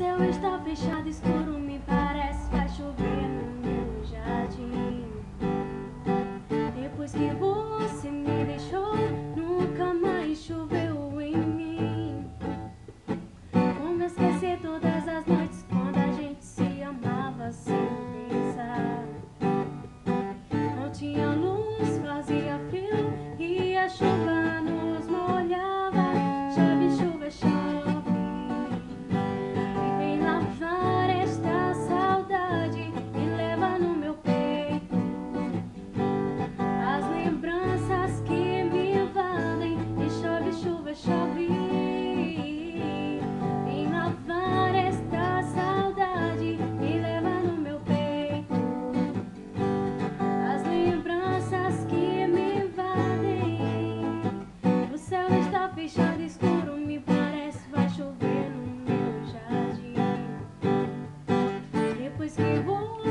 céu está fechado, escuro, me parece vai chover no meu jardim. Depois que você me deixou, nunca mais choveu em mim. Como esquecer todas as noites quando a gente se amava sem pensar? Não tinha luz, fazia frio e a chuva nos molhava. Chove, chuva, chove, e vem lavar esta saudade e leva no meu peito as lembranças que me invadem. E chove, chuva, chove, vem lavar esta saudade e leva no meu peito as lembranças que me invadem. O céu está fechado, escuro, me parece vai chover no meu jardim. Depois que vou